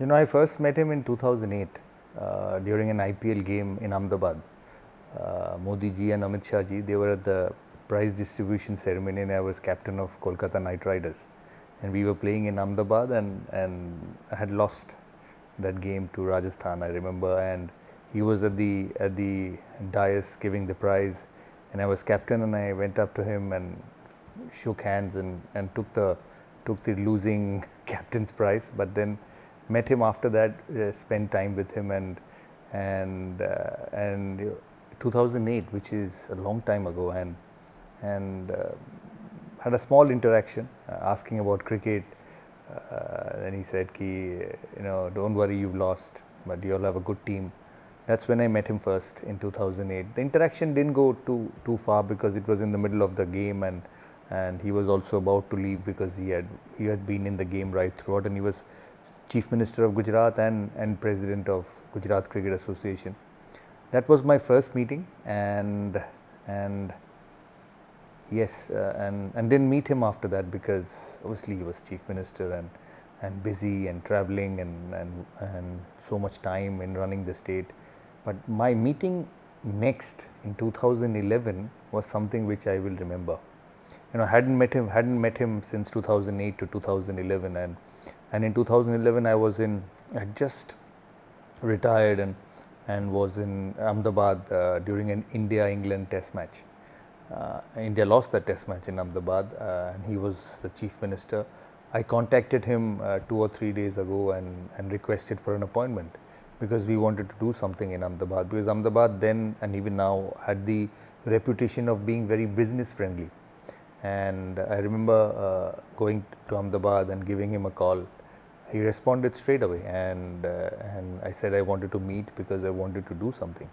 I first met him in 2008 during an IPL game in Ahmedabad. Modi ji and Amit Shah ji, they were at the prize distribution ceremony, and I was captain of Kolkata Knight Riders. And we were playing in Ahmedabad, and I had lost that game to Rajasthan, I remember. And he was at the dais giving the prize, and I was captain, and I went up to him and shook hands and took the losing captain's prize. But then met him after that, spent time with him, and 2008, which is a long time ago, and had a small interaction, asking about cricket. Then he said, "Ki, don't worry, you've lost, but you'll have a good team." That's when I met him first in 2008. The interaction didn't go too far because it was in the middle of the game, and he was also about to leave because he had been in the game right throughout, and he was Chief Minister of Gujarat and President of Gujarat Cricket Association. That was my first meeting, and yes, and didn't meet him after that because obviously he was Chief Minister and busy and traveling and so much time in running the state. But my meeting next in 2011 was something which I will remember. Hadn't met him since 2008 to 2011, and in 2011 I just retired and was in Ahmedabad during an India-England test match. India lost that test match in Ahmedabad, and he was the chief minister. I contacted him 2 or 3 days ago and requested for an appointment because we wanted to do something in Ahmedabad, because Ahmedabad then and even now had the reputation of being very business friendly. And I remember going to Ahmedabad and giving him a call. He responded straight away, and I said I wanted to meet because I wanted to do something.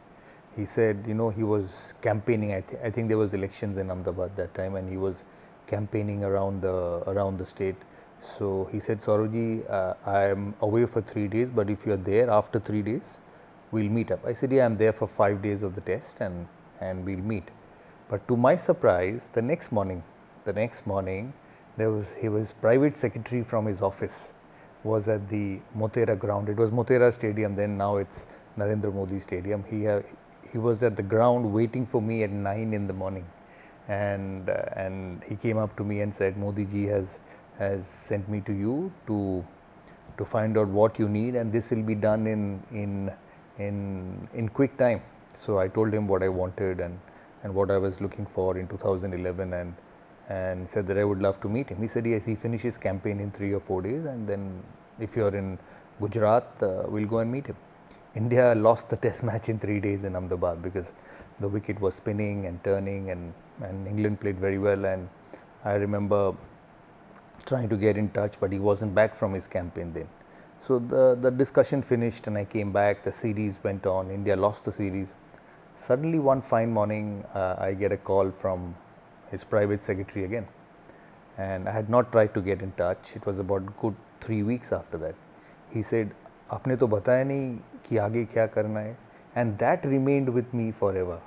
He said, he was campaigning. I think there was elections in Ahmedabad that time, and he was campaigning around the state. So he said, "Saurabhji, I am away for 3 days, but if you are there after 3 days, we'll meet up." I said, "Yeah, I'm there for 5 days of the test, and we'll meet." But to my surprise, the next morning, he was private secretary from his office was at the Motera ground. It was Motera Stadium then. Now it's Narendra Modi Stadium. He was at the ground waiting for me at 9 in the morning, and he came up to me and said, "Modi ji has sent me to you to find out what you need, and this will be done in quick time." So I told him what I wanted and what I was looking for in 2011, and said that I would love to meet him. He said, "Yes, he finishes campaign in 3 or 4 days, and then if you are in Gujarat, we'll go and meet him." India lost the test match in 3 days in Ahmedabad because the wicket was spinning and turning, and England played very well. And I remember trying to get in touch, but he wasn't back from his campaign then. So the discussion finished, and I came back. The series went on. India lost the series. Suddenly, one fine morning, I get a call from his private secretary again, and I had not tried to get in touch. It was about good 3 weeks after that. He said, "आपने तो बताया नहीं कि आगे क्या करना है," and that remained with me forever.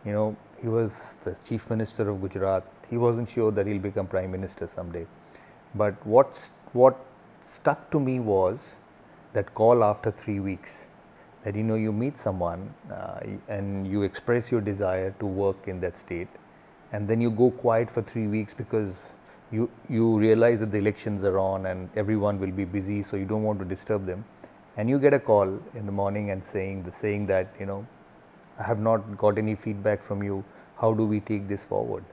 He was the chief minister of Gujarat. He wasn't sure that he'll become prime minister someday, but what stuck to me was that call after 3 weeks, that you meet someone and you express your desire to work in that state, and then you go quiet for 3 weeks because you realize that the elections are on and everyone will be busy, so you don't want to disturb them, and you get a call in the morning and saying that, "I have not got any feedback from you. How do we take this forward?"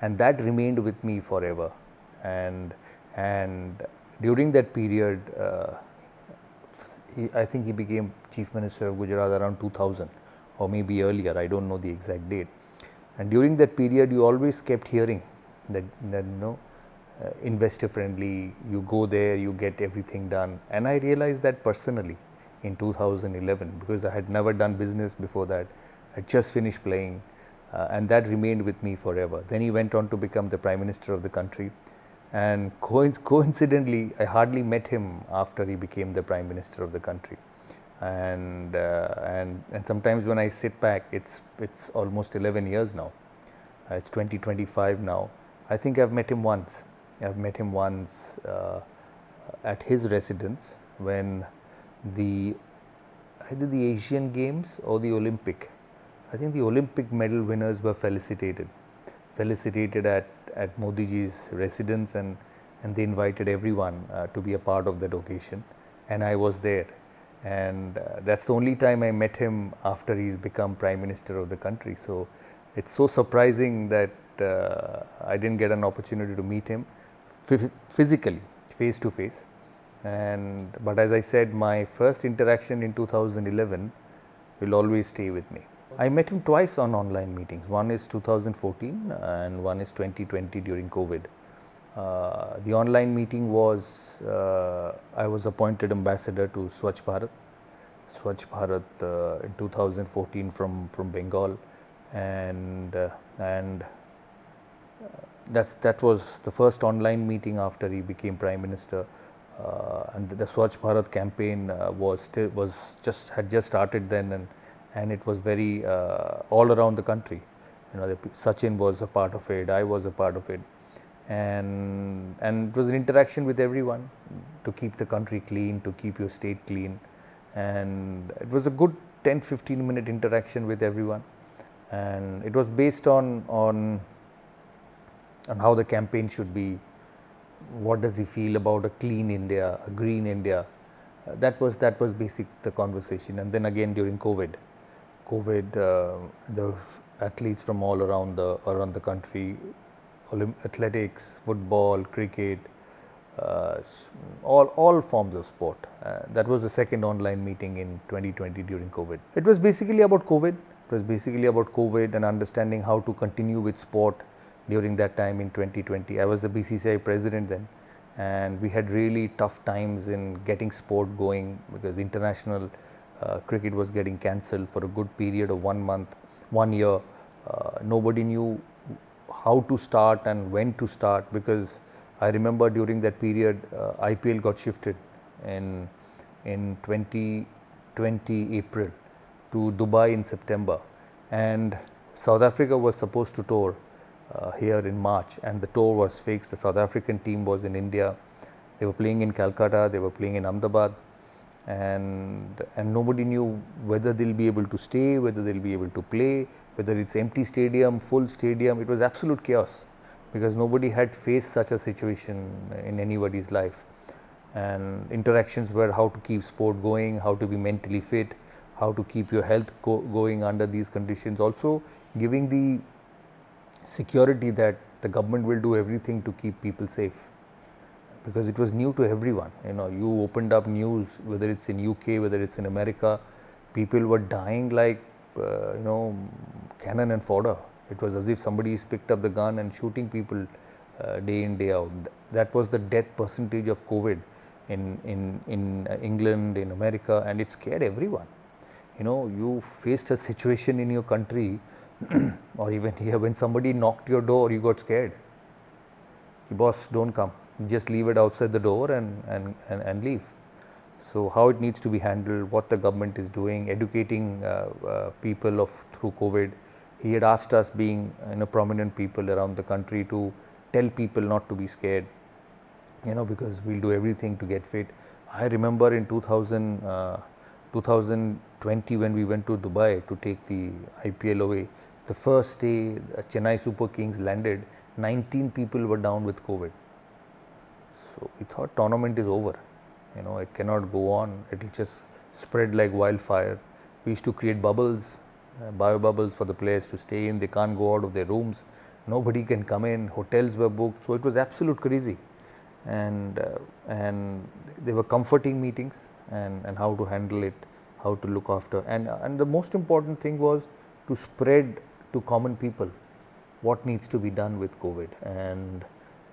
And that remained with me forever. And during that period, I think he became chief minister of Gujarat around 2000 or maybe earlier. I don't know the exact date. And during that period, you always kept hearing that investor friendly, you go there, you get everything done. And I realized that personally in 2011 because I had never done business before that. I just finished playing, and that remained with me forever. Then he went on to become the prime minister of the country, and coincidentally, I hardly met him after he became the prime minister of the country. And sometimes when I sit back, it's almost 11 years now. It's 2025 now. I think I've met him once. I've met him once at his residence when the either the Asian Games or the Olympic. I think the Olympic medal winners were felicitated at Modi ji's residence, and they invited everyone to be a part of that occasion, and I was there. And that's the only time I met him after he's become Prime Minister of the country. So it's so surprising that I didn't get an opportunity to meet him physically, face to face. But as I said, my first interaction in 2011 will always stay with me. I met him twice on online meetings. One is 2014 and one is 2020 during COVID. The online meeting was, I was appointed ambassador to Swachh Bharat in 2014 from Bengal, and that was the first online meeting after he became Prime Minister. And the Swachh Bharat campaign had just started then, and it was very all around the country. Sachin was a part of it, I was a part of it, and it was an interaction with everyone to keep the country clean, to keep your state clean, and it was a good 10-15 minute interaction with everyone, and it was based on how the campaign should be. What does he feel about a clean India, a green India? That was basic the conversation. And then again during COVID, the athletes from all around the country, athletics, football, cricket, all forms of sport. That was the second online meeting in 2020 during COVID. It was basically about COVID. It was basically about COVID and understanding how to continue with sport during that time in 2020. I was the BCCI president then, and we had really tough times in getting sport going because international cricket was getting cancelled for a good period of 1 year. Nobody knew how to start and when to start, because I remember during that period IPL got shifted in 2020 April to Dubai in September, and South Africa was supposed to tour here in March, and the tour was fixed. The South African team was in India. They were playing in Calcutta, they were playing in Ahmedabad, and nobody knew whether they'll be able to stay, whether they'll be able to play, whether it's empty stadium, full stadium. It was absolute chaos because nobody had faced such a situation in anybody's life. And interactions were how to keep sport going, how to be mentally fit, how to keep your health going under these conditions. Also giving the security that the government will do everything to keep people safe, because it was new to everyone. You opened up news, whether it's in UK, whether it's in America, people were dying like cannon and fodder. It was as if somebody has picked up the gun and shooting people day in, day out. That was the death percentage of COVID in England, in America, and it scared everyone. You faced a situation in your country or even here, when somebody knocked your door, you got scared. Boss, don't come. Just leave it outside the door and leave. So how it needs to be handled, what the government is doing, educating people through COVID. He had asked us, being prominent people around the country, to tell people not to be scared, because we'll do everything to get fit. I remember in 2020 when we went to Dubai to take the IPL away, the first day Chennai Super Kings landed, 19 people were down with COVID. So we thought tournament is over. It cannot go on. It will just spread like wildfire. We used to create bubbles, bio bubbles for the players to stay in. They can't go out of their rooms. Nobody can come in. Hotels were booked. So it was absolute crazy. And they were comforting meetings and how to handle it, how to look after. And the most important thing was to spread to common people what needs to be done with COVID.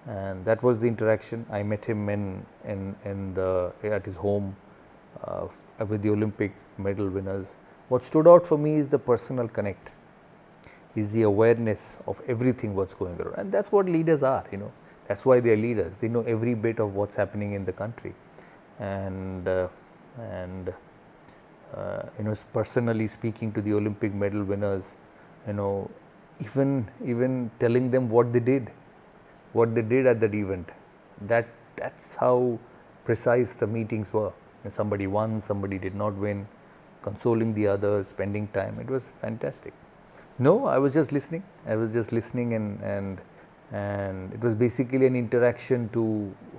And that was the interaction. I met him at his home with the Olympic medal winners. What stood out for me is the personal connect, is the awareness of everything what's going on. And that's what leaders are, That's why they're leaders. They know every bit of what's happening in the country. Personally speaking to the Olympic medal winners, even telling them what they did at that event. That's how precise the meetings were. And somebody won, somebody did not win, consoling the others, spending time. It was fantastic. No, I was just listening. I was just listening, and it was basically an interaction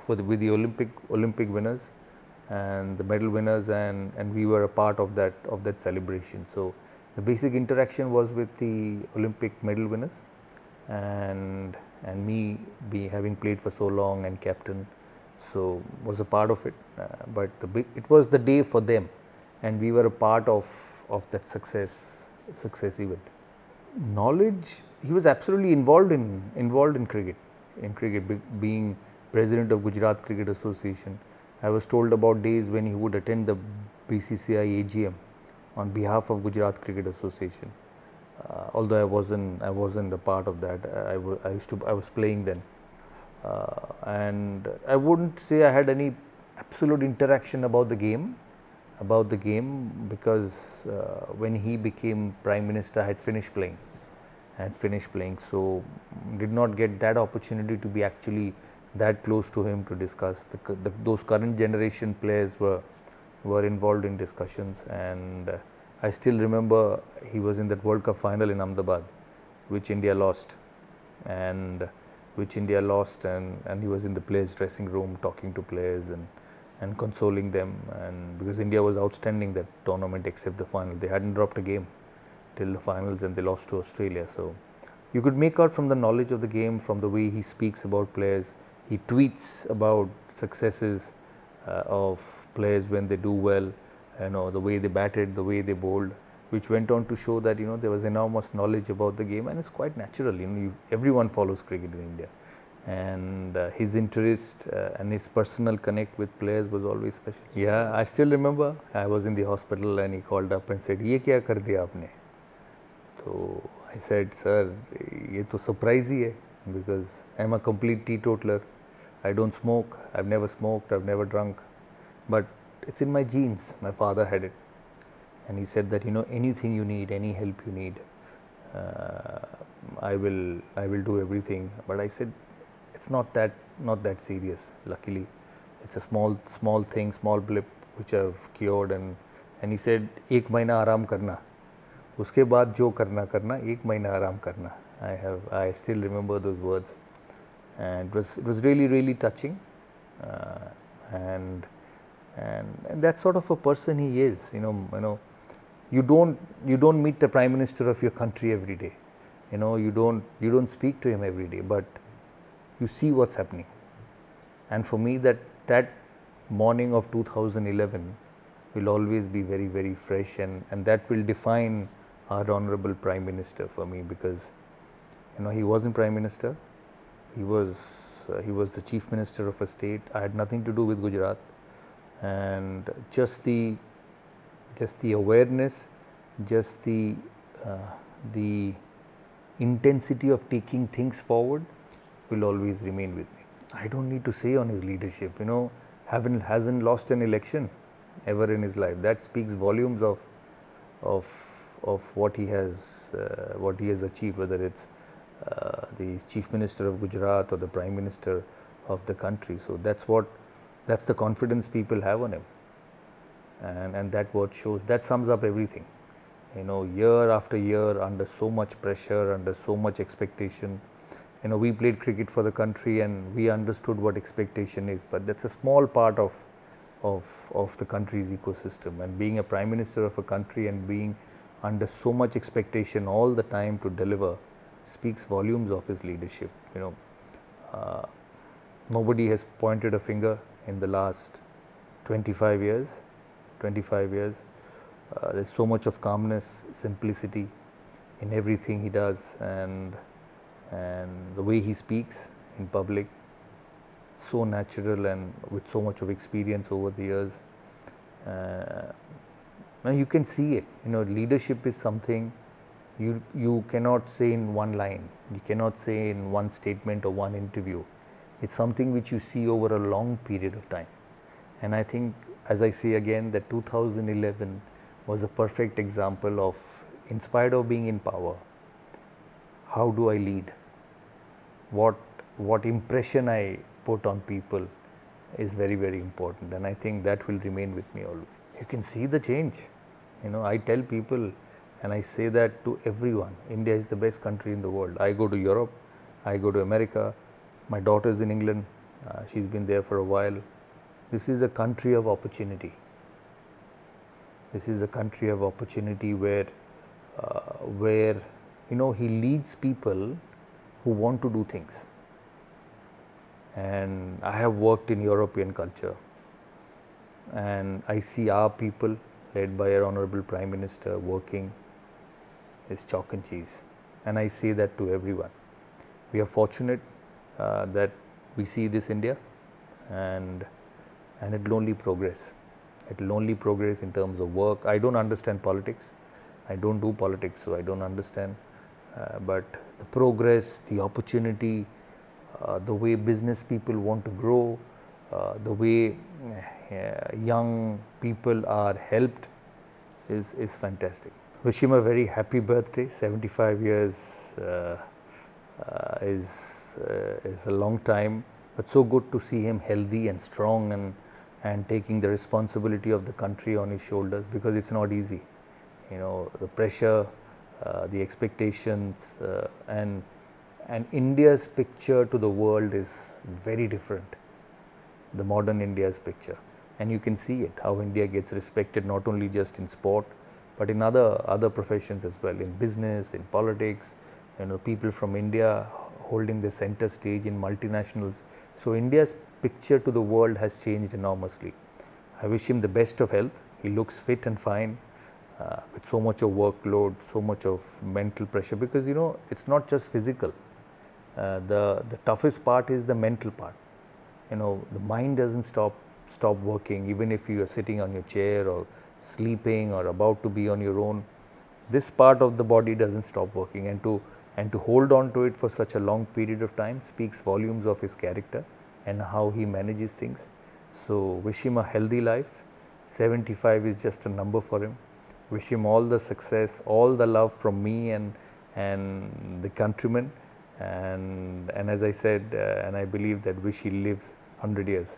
with the Olympic winners and the medal winners, and we were a part of that celebration. So the basic interaction was with the Olympic medal winners, and me having played for so long and captain, so was a part of it. But it was the day for them, and we were a part of that success event. Knowledge, he was absolutely involved in cricket. Being president of Gujarat Cricket Association, I was told about days when he would attend the BCCI AGM on behalf of Gujarat Cricket Association. Although I wasn't a part of that. I was playing then, and I wouldn't say I had any absolute interaction about the game, because when he became Prime Minister, I had finished playing. So did not get that opportunity to be actually that close to him to discuss. Those current generation players were involved in discussions, and I still remember he was in that World Cup final in Ahmedabad, which India lost, and he was in the players' dressing room talking to players and consoling them, and because India was outstanding that tournament except the final. They hadn't dropped a game till the finals, and they lost to Australia. So you could make out from the knowledge of the game, from the way he speaks about players. He tweets about successes of players when they do well, the way they batted, the way they bowled, which went on to show that there was enormous knowledge about the game, and it's quite natural. Everyone follows cricket in India, and his interest and his personal connect with players was always special. Yeah, I still remember I was in the hospital and he called up and said, "ये क्या कर दिया आपने?" So I said, "Sir, ये तो surprise ही है, because I'm a complete teetotaler. I don't smoke. I've never smoked. I've never drunk, but it's in my genes. My father had it." And he said that anything you need, any help you need, I will do everything. But I said, it's not that serious. Luckily, it's a small thing, small blip which I've cured. And he said, "एक महीना आराम करना, उसके बाद जो करना, एक महीना आराम करना." I still remember those words, and it was really touching, and that's sort of a person he is. You don't meet the Prime Minister of your country every day. You don't speak to him every day, but you see what's happening. And for me, that morning of 2011 will always be very, very fresh, and that will define our honorable Prime Minister for me, because he wasn't Prime Minister. He was the Chief Minister of a state. I had nothing to do with Gujarat, and just the awareness, just the intensity of taking things forward will always remain with me. I don't need to say on his leadership. Hasn't lost an election ever in his life. That speaks volumes of what he has achieved, whether it's the Chief Minister of Gujarat or the Prime Minister of the country. So that's the confidence people have on him, and that what shows, that sums up everything. Year after year, under so much pressure, under so much expectation. We played cricket for the country, and we understood what expectation is, but that's a small part of the country's ecosystem. And being a Prime Minister of a country and being under so much expectation all the time to deliver speaks volumes of his leadership. Nobody has pointed a finger in the last 25 years. There's so much of calmness, simplicity in everything he does, and the way he speaks in public, so natural and with so much of experience over the years. Now you can see it. Leadership is something you cannot say in one line. You cannot say in one statement or one interview. It's something which you see over a long period of time. And I think, as I say again, that 2011 was a perfect example of, in spite of being in power, how do I lead? What impression I put on people is very, very important, and I think that will remain with me always. You can see the change. I tell people, and I say that to everyone, India is the best country in the world. I go to Europe, I go to America, my daughter is in England, she's been there for a while. This is a country of opportunity. This is a country of opportunity where he leads people who want to do things. And I have worked in European culture, and I see our people led by our Honorable Prime Minister working is chalk and cheese, and I say that to everyone. We are fortunate that we see this India, and it will only progress. It will only progress in terms of work. I don't understand politics. I don't do politics, so I don't understand. But the progress, the opportunity, the way business people want to grow, the way young people are helped is fantastic. Wish him a very happy birthday. 75 years is a long time, but so good to see him healthy and strong and taking the responsibility of the country on his shoulders, because it's not easy. The pressure, the expectations, and India's picture to the world is very different, the modern India's picture, and you can see it, how India gets respected not only just in sport, but in other professions as well, in business, in politics. People from India holding the center stage in multinationals. So India's picture to the world has changed enormously. I wish him the best of health. He looks fit and fine, with so much of workload, so much of mental pressure, because it's not just physical. The toughest part is the mental part. The mind doesn't stop working, even if you are sitting on your chair or sleeping or about to be on your own. This part of the body doesn't stop working, and to hold on to it for such a long period of time speaks volumes of his character and how he manages things. So wish him a healthy life. 75 is just a number for him. Wish him all the success, all the love from me and the countrymen, and as I said, and I believe that wish he lives 100 years.